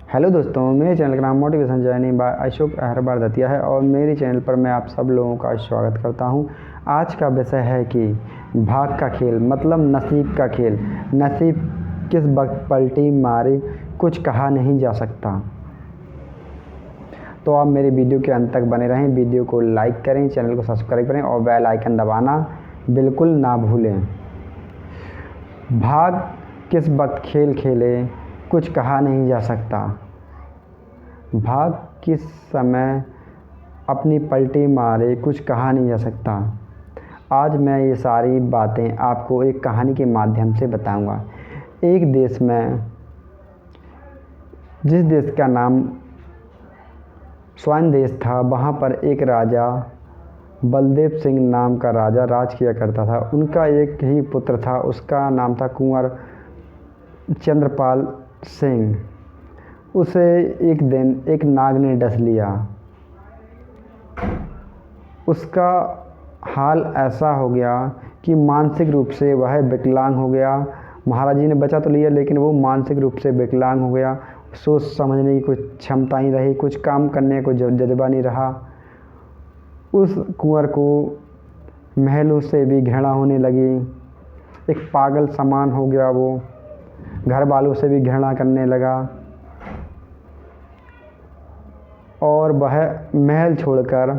Hello दोस्तों, मेरे channel का नाम motivation journey by Ashok Aharbar Datia है और मेरे चैनल पर मैं आप सब लोगों का स्वागत करता हूं। आज का विषय है कि भाग का खेल मतलब नसीब का खेल। नसीब किस वक्त पलटी मारे कुछ कहा नहीं जा सकता। तो आप मेरे वीडियो के अंत तक बने रहें। वीडियो को लाइक करें, चैनल को सब्सक्राइब करें और बेल आइकन दबाना बिल्कुल ना भूलें। भाग किस वक्त खेल खेले कुछ कहा नहीं जा सकता। भाग किस समय अपनी पलटी मारे कुछ कहा नहीं जा सकता। आज मैं ये सारी बातें आपको एक कहानी के माध्यम से बताऊंगा। एक देश में, जिस देश का नाम स्वर्ण देश था, वहाँ पर एक राजा बलदेव सिंह नाम का राजा राज किया करता था। उनका एक ही पुत्र था, उसका नाम था कुंवर चंद्रपाल सिंह। उसे एक दिन एक नाग ने डस लिया। उसका हाल ऐसा हो गया कि मानसिक रूप से वह विकलांग हो गया। महाराज जी ने बचा तो लिया, लेकिन वो मानसिक रूप से विकलांग हो गया। सोच समझने की कुछ क्षमता नहीं रही, कुछ काम करने को जज्बा नहीं रहा। उस कुंवर को महलों से भी घृणा होने लगी। एक पागल समान हो गया वो, घर वालों से भी घृणा करने लगा और वह महल छोड़कर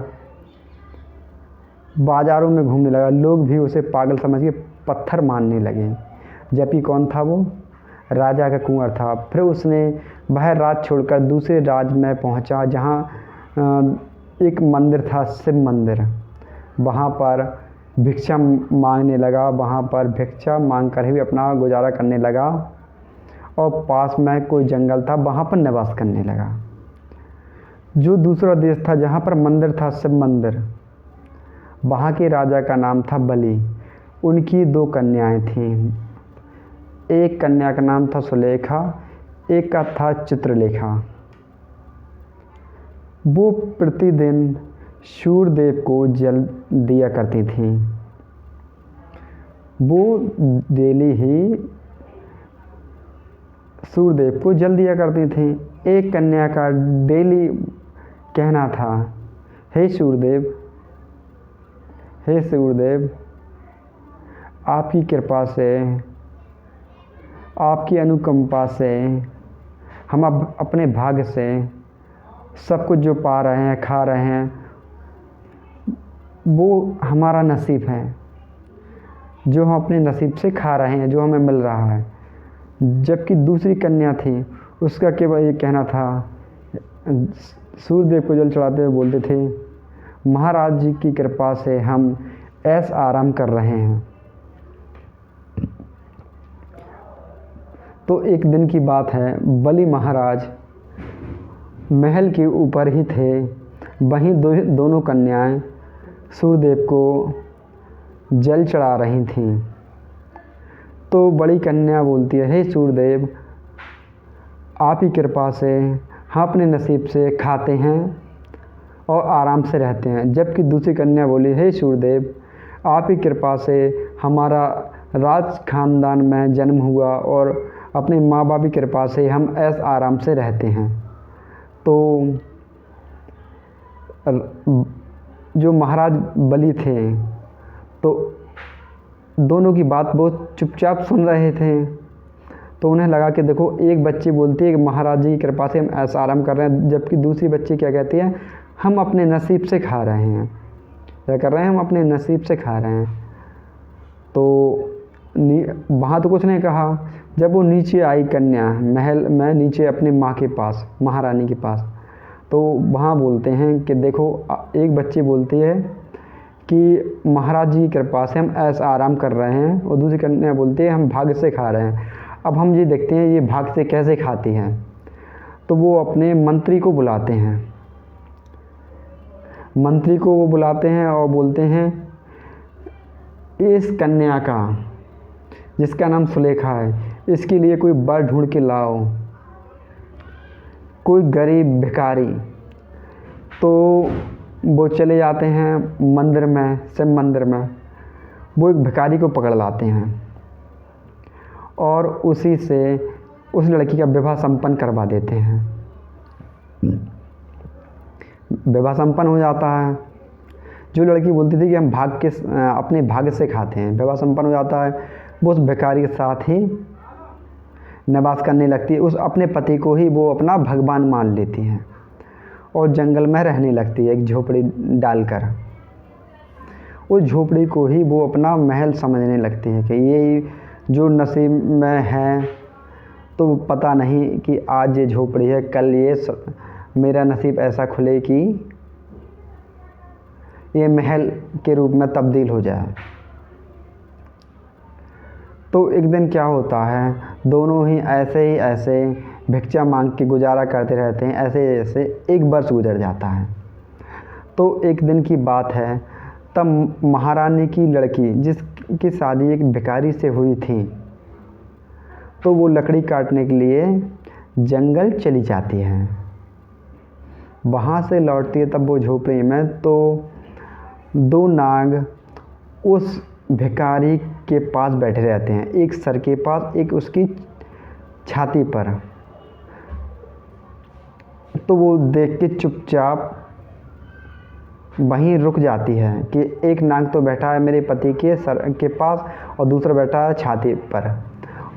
बाज़ारों में घूमने लगा। लोग भी उसे पागल समझ के पत्थर मारने लगे। जबकि कौन था वो? राजा का कुंवर था। फिर उसने वह राज छोड़कर दूसरे राज में पहुंचा, जहां एक मंदिर था, शिव मंदिर। वहां पर भिक्षा मांगने लगा। वहां पर भिक्षा मांग कर ही अपना गुजारा करने लगा और पास में कोई जंगल था, वहां पर निवास करने लगा। जो दूसरा देश था जहाँ पर मंदिर था, शिव मंदिर, वहाँ के राजा का नाम था बलि। उनकी 2 कन्याएं थीं। एक कन्या का नाम था सुलेखा, एक का था चित्रलेखा। वो प्रतिदिन सूर्यदेव को जल दिया करती थीं। वो डेली ही सूर्यदेव को जल दिया करती थीं। एक कन्या का डेली कहना था, हे सूर्यदेव, हे सूर्यदेव, आपकी कृपा से, आपकी अनुकंपा से हम अब अपने भाग्य से सब कुछ जो पा रहे हैं, खा रहे हैं, वो हमारा नसीब है। जो हम अपने नसीब से खा रहे हैं, जो हमें मिल रहा है। जबकि दूसरी कन्या थी, उसका केवल ये कहना था, सूर्यदेव को जल चढ़ाते हुए बोलते थे, महाराज जी की कृपा से हम ऐश आराम कर रहे हैं। तो एक दिन की बात है, बलि महाराज महल के ऊपर ही थे। वहीं दोनों कन्याएं सूर्यदेव को जल चढ़ा रही थीं। तो बड़ी कन्या बोलती है, हे सूर्यदेव, आप ही कृपा से हम अपने नसीब से खाते हैं और आराम से रहते हैं। जबकि दूसरी कन्या बोली, हे सूर्यदेव, आप ही कृपा से हमारा राज खानदान में जन्म हुआ और अपने माँ बाप की कृपा से हम ऐश आराम से रहते हैं। तो जो महाराज बलि थे, तो दोनों की बात बहुत चुपचाप सुन रहे थे। तो उन्हें लगा कि देखो, एक बच्ची बोलती है कि महाराज जी की कृपा से हम ऐश आराम कर रहे हैं, जबकि दूसरी बच्ची क्या कहती है, हम अपने नसीब से खा रहे हैं। क्या कर रहे हैं? हम अपने नसीब से खा रहे हैं। तो वहाँ तो कुछ नहीं कहा। जब वो नीचे आई कन्या, महल में नीचे अपने माँ के पास, महारानी के पास, तो वहाँ बोलते हैं कि देखो, एक बच्ची बोलती है कि महाराज जी की कृपा से हम ऐश आराम कर रहे हैं और दूसरी कन्या बोलती है हम भाग्य से खा रहे हैं। अब हम ये देखते हैं ये भाग्य से कैसे खाती हैं। तो वो अपने मंत्री को बुलाते हैं। मंत्री को वो बुलाते हैं और बोलते हैं, इस कन्या का, जिसका नाम सुलेखा है, इसके लिए कोई वर ढूंढ के लाओ, कोई गरीब भिखारी। तो वो चले जाते हैं मंदिर में, शिव मंदिर में। वो एक भिखारी को पकड़ लाते हैं और उसी से उस लड़की का विवाह संपन्न करवा देते हैं। विवाह संपन्न हो जाता है। जो लड़की बोलती थी कि हम अपने भाग्य से खाते हैं, विवाह संपन्न हो जाता है। वो उस भिखारी के साथ ही निवास करने लगती है। उस अपने पति को ही वो अपना भगवान मान लेती हैं और जंगल में रहने लगती है एक झोपड़ी डालकर। उस झोपड़ी को ही वो अपना महल समझने लगती है कि ये जो नसीब में है, तो पता नहीं कि आज ये झोपड़ी है, कल ये मेरा नसीब ऐसा खुले कि ये महल के रूप में तब्दील हो जाए। तो एक दिन क्या होता है, दोनों ही ऐसे भिक्षा मांग के गुजारा करते रहते हैं। ऐसे एक वर्ष गुजर जाता है। तो एक दिन की बात है, तब महारानी की लड़की जिसकी शादी एक भिखारी से हुई थी, तो वो लकड़ी काटने के लिए जंगल चली जाती है। वहाँ से लौटती है तब वो झोपड़ी में, तो दो नाग उस भिखारी के पास बैठे रहते हैं, एक सर के पास, एक उसकी छाती पर। तो वो देख के चुपचाप वहीं रुक जाती है कि एक नाग तो बैठा है मेरे पति के सर के पास और दूसरा बैठा है छाती पर।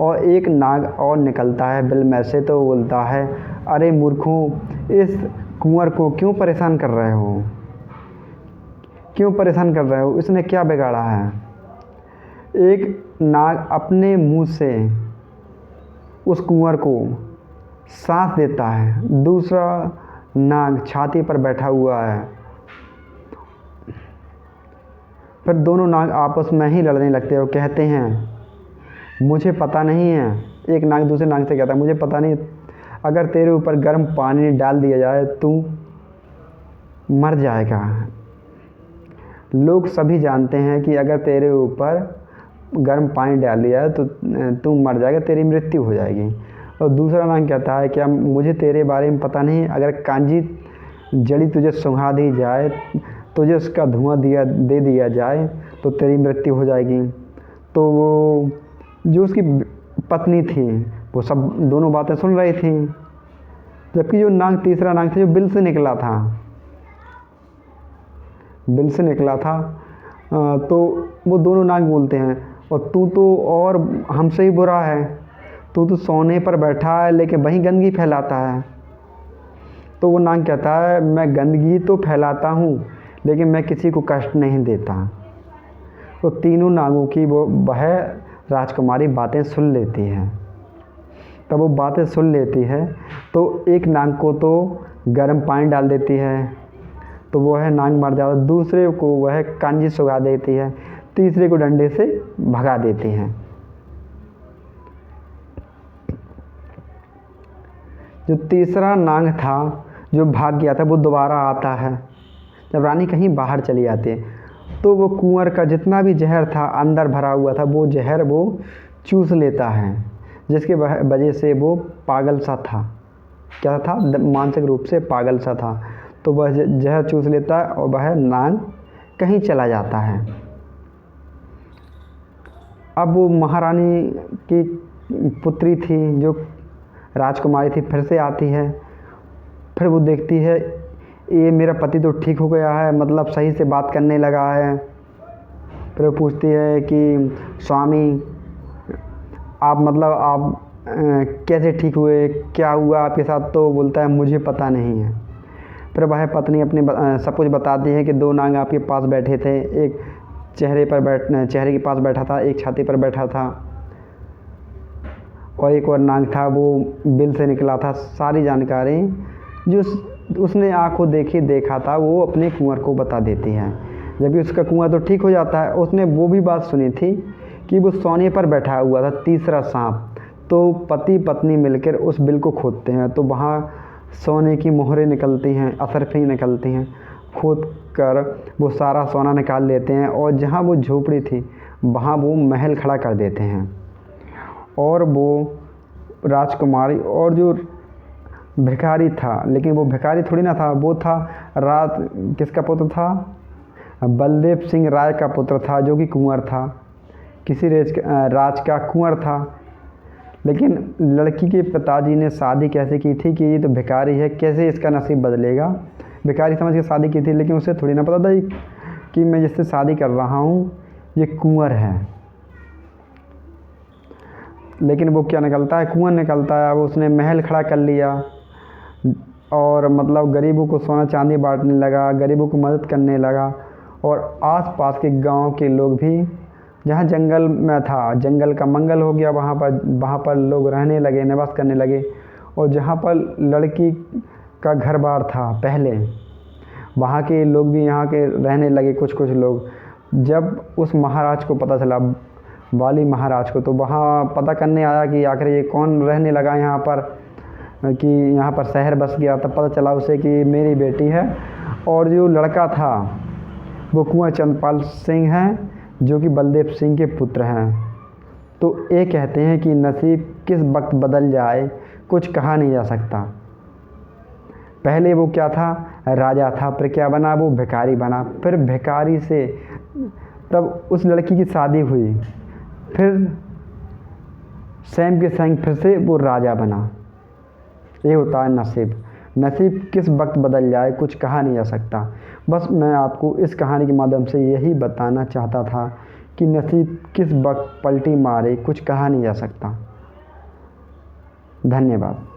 और एक नाग और निकलता है बिल में से, तो बोलता है, अरे मूर्खों, इस कुंवर को क्यों परेशान कर रहे हो, क्यों परेशान कर रहे हो, इसने क्या बिगाड़ा है। एक नाग अपने मुंह से उस कुंवर को सांस देता है, दूसरा नाग छाती पर बैठा हुआ है। फिर दोनों नाग आपस में ही लड़ने लगते हैं और कहते हैं, मुझे पता नहीं है। एक नाग दूसरे नाग से कहता है, मुझे पता नहीं, अगर तेरे ऊपर गर्म पानी डाल दिया जाए तू मर जाएगा। लोग सभी जानते हैं कि अगर तेरे ऊपर गर्म पानी डाल दिया जाए तो तू मर जाएगा, तेरी मृत्यु हो जाएगी। और दूसरा नाग कहता है, क्या मुझे तेरे बारे में पता नहीं, अगर कांजी जड़ी तुझे सुंघा दी जाए, तुझे उसका धुआं दे दिया जाए तो तेरी मृत्यु हो जाएगी। तो वो जो उसकी पत्नी थी, वो सब दोनों बातें सुन रही थी। जबकि जो नाग तीसरा नाग था, जो बिल से निकला था, तो वो दोनों नाग बोलते हैं, और तू तो और हमसे ही बुरा है, तू तो सोने पर बैठा है लेकिन वहीं गंदगी फैलाता है। तो वो नाग कहता है, मैं गंदगी तो फैलाता हूँ लेकिन मैं किसी को कष्ट नहीं देता। तो तीनों नागों की वह राजकुमारी बातें सुन लेती है। तब वो बातें सुन लेती है तो एक नाग को तो गर्म पानी डाल देती है, तो वह नाग मर जाता है। दूसरे को वह कांजी सुगा देती है, तीसरे को डंडे से भगा देती हैं। जो तीसरा नाग था जो भाग गया था, वो दोबारा आता है। जब रानी कहीं बाहर चली जाती है तो वो कुंवर का जितना भी जहर था अंदर भरा हुआ था, वो जहर वो चूस लेता है, जिसके वजह से वो पागल सा था। क्या था? मानसिक रूप से पागल सा था। तो वह जहर चूस लेता है और वह नाग कहीं चला जाता है। अब वो महारानी की पुत्री थी, जो राजकुमारी थी, फिर से आती है। फिर वो देखती है, ये मेरा पति तो ठीक हो गया है, मतलब सही से बात करने लगा है। फिर वो पूछती है कि स्वामी, आप कैसे ठीक हुए, क्या हुआ आपके साथ? तो बोलता है, मुझे पता नहीं है। फिर वह पत्नी अपने सब कुछ बताती है कि दो नाग आपके पास बैठे थे, एक चेहरे के पास बैठा था, एक छाती पर बैठा था, और एक और नाग था वो बिल से निकला था। सारी जानकारी जो उसने आंखों देखा था वो अपने कुंवर को बता देती है। जब भी उसका कुंवर तो ठीक हो जाता है, उसने वो भी बात सुनी थी कि वो सोने पर बैठा हुआ था तीसरा सांप। तो पति पत्नी मिलकर उस बिल को खोदते हैं, तो वहाँ सोने की मोहरें निकलती हैं, असरफी निकलती हैं। खोद कर वो सारा सोना निकाल लेते हैं और जहाँ वो झोपड़ी थी वहाँ वो महल खड़ा कर देते हैं। और वो राजकुमारी और जो भिखारी था, लेकिन वो भिखारी थोड़ी ना था, वो था किसका पुत्र था? बलदेव सिंह राय का पुत्र था, जो कि कुंवर था, किसी राज का कुंवर था। लेकिन लड़की के पिताजी ने शादी कैसे की थी कि ये तो भिखारी है, कैसे इसका नसीब बदलेगा, भिखारी समझ के शादी की थी। लेकिन उसे थोड़ी ना पता था कि मैं जिससे शादी कर रहा हूँ ये कुंवर है। लेकिन वो क्या निकलता है, कुंवर निकलता है। वो उसने महल खड़ा कर लिया और मतलब गरीबों को सोना चांदी बांटने लगा, गरीबों को मदद करने लगा। और आसपास के गांव के लोग भी, जहाँ जंगल में था, जंगल का मंगल हो गया, वहाँ पर लोग रहने लगे, निवास करने लगे। और जहाँ पर लड़की का घर बार था पहले, वहाँ के लोग भी यहाँ के रहने लगे, कुछ कुछ लोग। जब उस महाराज को पता चला, वाली महाराज को, तो वहाँ पता करने आया कि आखिर ये कौन रहने लगा यहाँ पर, कि यहाँ पर शहर बस गया। तब पता चला उसे कि मेरी बेटी है। और जो लड़का था वो कुंवर चंद्रपाल सिंह है, जो कि बलदेव सिंह के पुत्र हैं। तो ये कहते हैं कि नसीब किस वक्त बदल जाए कुछ कहा नहीं जा सकता। पहले वो क्या था, राजा था, फिर क्या बना, वो भिखारी बना, फिर भिखारी से तब उस लड़की की शादी हुई, फिर सैम के संग फिर से वो राजा बना। ये होता है नसीब। नसीब किस वक्त बदल जाए कुछ कहा नहीं जा सकता। बस मैं आपको इस कहानी के माध्यम से यही बताना चाहता था कि नसीब किस वक्त पलटी मारे कुछ कहा नहीं जा सकता। धन्यवाद।